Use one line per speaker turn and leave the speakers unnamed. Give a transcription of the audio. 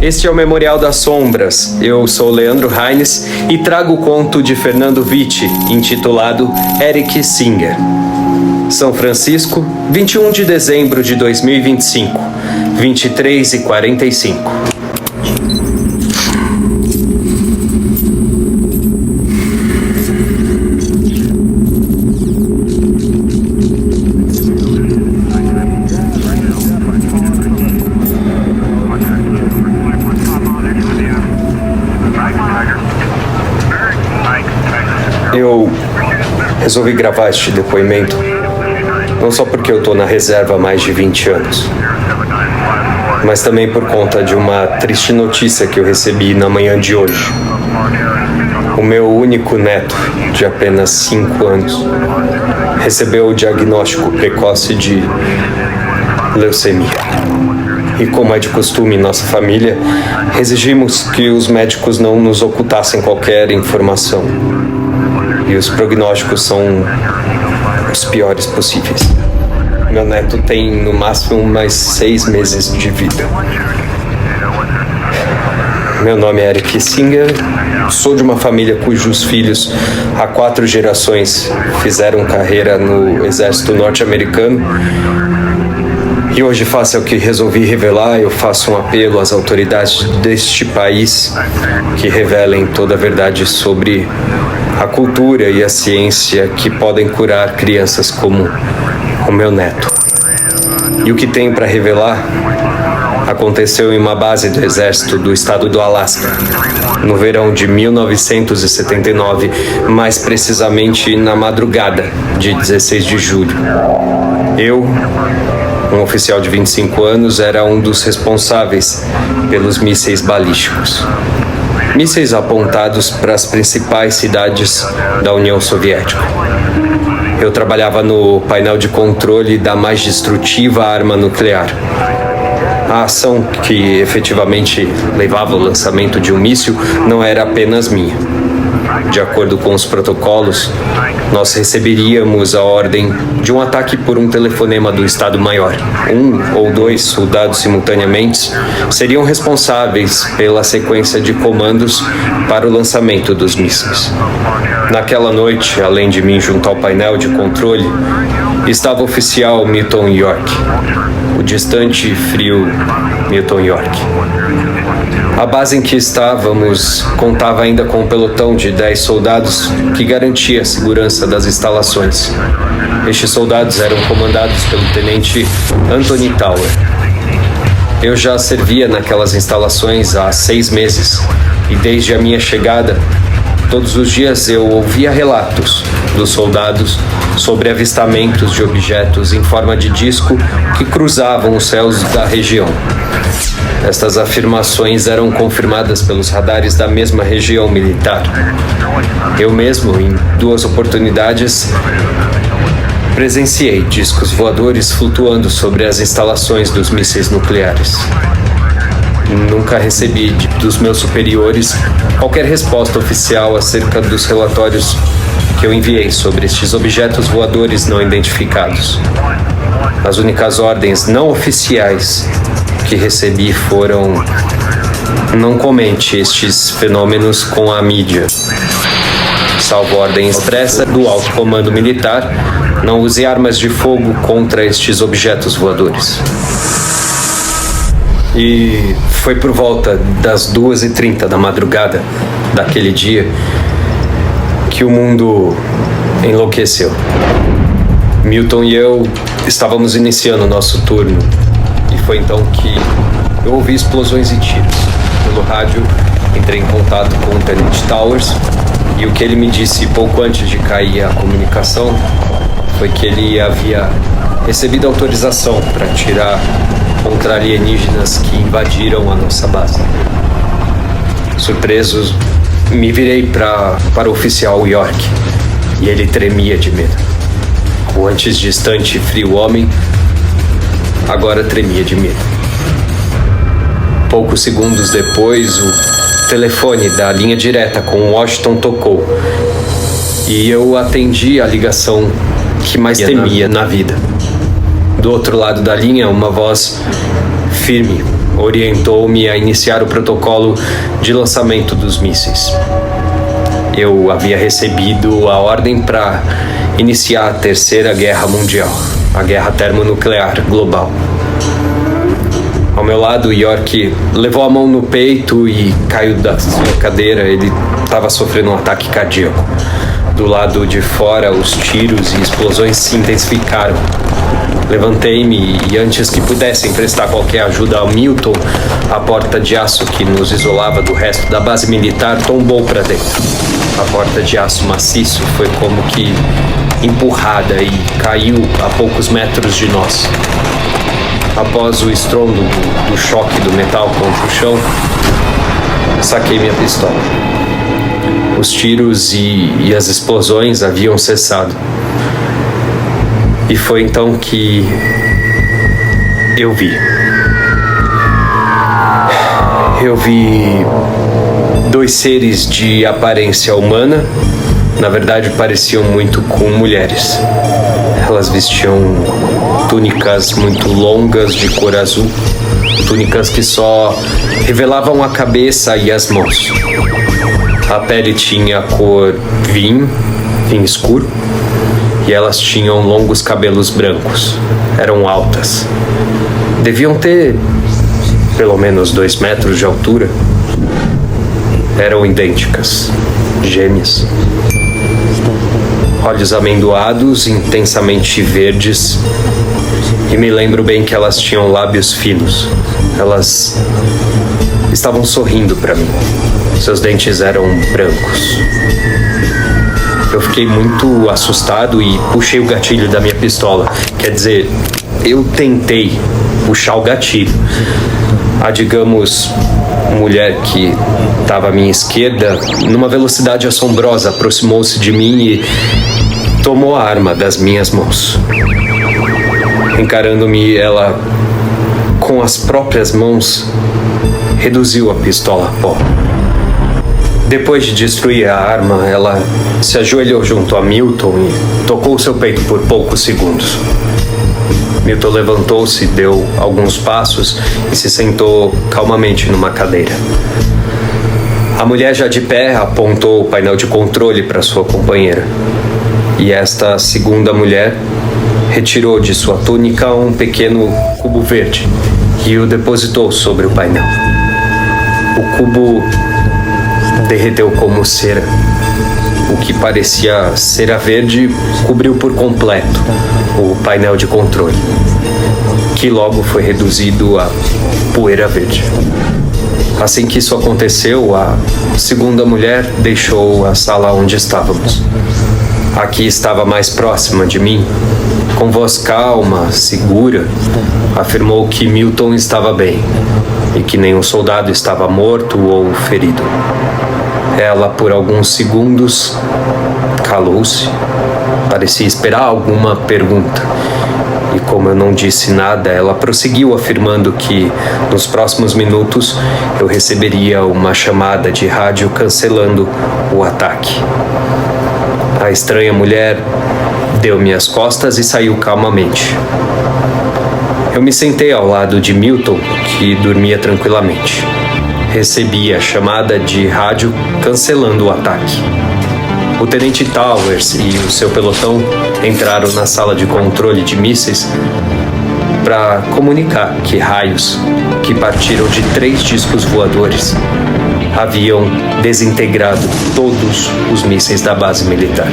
Este é o Memorial das Sombras. Eu sou Leandro Haines e trago o conto de Fernando Witte, intitulado Eric Singer. São Francisco, 21 de dezembro de 2025, 23h45. Eu resolvi gravar este depoimento, não só porque eu tô na reserva há mais de 20 anos, mas também por conta de uma triste notícia que eu recebi na manhã de hoje. O meu único neto, de apenas 5 anos, recebeu o diagnóstico precoce de leucemia. E como é de costume em nossa família, exigimos que os médicos não nos ocultassem qualquer informação. E os prognósticos são os piores possíveis. Meu neto tem no máximo mais 6 meses de vida. Meu nome é Eric Singer, sou de uma família cujos filhos há 4 gerações fizeram carreira no exército norte-americano. E hoje, face ao que resolvi revelar, eu faço um apelo às autoridades deste país que revelem toda a verdade sobre a cultura e a ciência que podem curar crianças como o meu neto. E o que tem para revelar aconteceu em uma base do exército do estado do Alasca, no verão de 1979, mais precisamente na madrugada de 16 de julho. Eu, um oficial de 25 anos, era um dos responsáveis pelos mísseis balísticos. Mísseis apontados para as principais cidades da União Soviética. Eu trabalhava no painel de controle da mais destrutiva arma nuclear. A ação que efetivamente levava ao lançamento de um míssil não era apenas minha. De acordo com os protocolos, nós receberíamos a ordem de um ataque por um telefonema do Estado-Maior. 1 ou 2 soldados simultaneamente seriam responsáveis pela sequência de comandos para o lançamento dos mísseis. Naquela noite, além de mim junto ao painel de controle, estava o oficial Milton York, o distante e frio Milton York. A base em que estávamos contava ainda com um pelotão de 10 soldados que garantia a segurança das instalações. Estes soldados eram comandados pelo tenente Anthony Tower. Eu já servia naquelas instalações há 6 meses e desde a minha chegada, todos os dias eu ouvia relatos dos soldados sobre avistamentos de objetos em forma de disco que cruzavam os céus da região. Estas afirmações eram confirmadas pelos radares da mesma região militar. Eu mesmo, em 2 oportunidades, presenciei discos voadores flutuando sobre as instalações dos mísseis nucleares. Nunca recebi dos meus superiores qualquer resposta oficial acerca dos relatórios que eu enviei sobre estes objetos voadores não identificados. As únicas ordens não oficiais que recebi foram: não comente estes fenômenos com a mídia. Salvo ordem expressa do alto comando militar, não use armas de fogo contra estes objetos voadores. E foi por volta das 2h30 da madrugada daquele dia que o mundo enlouqueceu. Milton e eu estávamos iniciando o nosso turno e foi então que eu ouvi explosões e tiros. Pelo rádio, entrei em contato com o tenente Towers e o que ele me disse pouco antes de cair a comunicação foi que ele havia recebido autorização para atirar contra alienígenas que invadiram a nossa base. Surpreso, me virei para o oficial York e ele tremia de medo. O antes distante e frio homem agora tremia de medo. Poucos segundos depois, o telefone da linha direta com Washington tocou e eu atendi a ligação que mais temia na vida. Do outro lado da linha, uma voz firme orientou-me a iniciar o protocolo de lançamento dos mísseis. Eu havia recebido a ordem para iniciar a Terceira Guerra Mundial, a guerra termonuclear global. Ao meu lado, York levou a mão no peito e caiu da sua cadeira. Ele estava sofrendo um ataque cardíaco. Do lado de fora, os tiros e explosões se intensificaram. Levantei-me e, antes que pudessem prestar qualquer ajuda ao Milton, a porta de aço que nos isolava do resto da base militar tombou para dentro. A porta de aço maciço foi como que empurrada e caiu a poucos metros de nós. Após o estrondo do choque do metal contra o chão, saquei minha pistola. Os tiros e as explosões haviam cessado. E foi então que eu vi. Eu vi dois seres de aparência humana. Na verdade, pareciam muito com mulheres. Elas vestiam túnicas muito longas de cor azul, túnicas que só revelavam a cabeça e as mãos. A pele tinha cor vinho escuro, e elas tinham longos cabelos brancos. Eram altas. Deviam ter pelo menos 2 metros de altura. Eram idênticas, gêmeas. Olhos amendoados, intensamente verdes. E me lembro bem que elas tinham lábios finos. Elas estavam sorrindo para mim. Seus dentes eram brancos. Eu fiquei muito assustado e puxei o gatilho da minha pistola. Quer dizer, eu tentei puxar o gatilho. A, digamos, mulher que estava à minha esquerda, numa velocidade assombrosa, aproximou-se de mim e tomou a arma das minhas mãos. Encarando-me, ela, com as próprias mãos, reduziu a pistola a pó. Depois de destruir a arma, ela se ajoelhou junto a Milton e tocou seu peito por poucos segundos. Milton levantou-se, deu alguns passos e se sentou calmamente numa cadeira. A mulher, já de pé, apontou o painel de controle para sua companheira. E esta segunda mulher retirou de sua túnica um pequeno cubo verde e o depositou sobre o painel. O cubo derreteu como cera. O que parecia cera verde cobriu por completo o painel de controle, que logo foi reduzido a poeira verde. Assim que isso aconteceu, a segunda mulher deixou a sala onde estávamos. A que estava mais próxima de mim, com voz calma, segura, afirmou que Milton estava bem e que nenhum soldado estava morto ou ferido. Ela, por alguns segundos, calou-se, parecia esperar alguma pergunta. E como eu não disse nada, ela prosseguiu afirmando que, nos próximos minutos, eu receberia uma chamada de rádio cancelando o ataque. A estranha mulher deu-me as costas e saiu calmamente. Eu me sentei ao lado de Milton, que dormia tranquilamente. Recebi a chamada de rádio cancelando o ataque. O tenente Towers e o seu pelotão entraram na sala de controle de mísseis para comunicar que raios, que partiram de 3 discos voadores, haviam desintegrado todos os mísseis da base militar.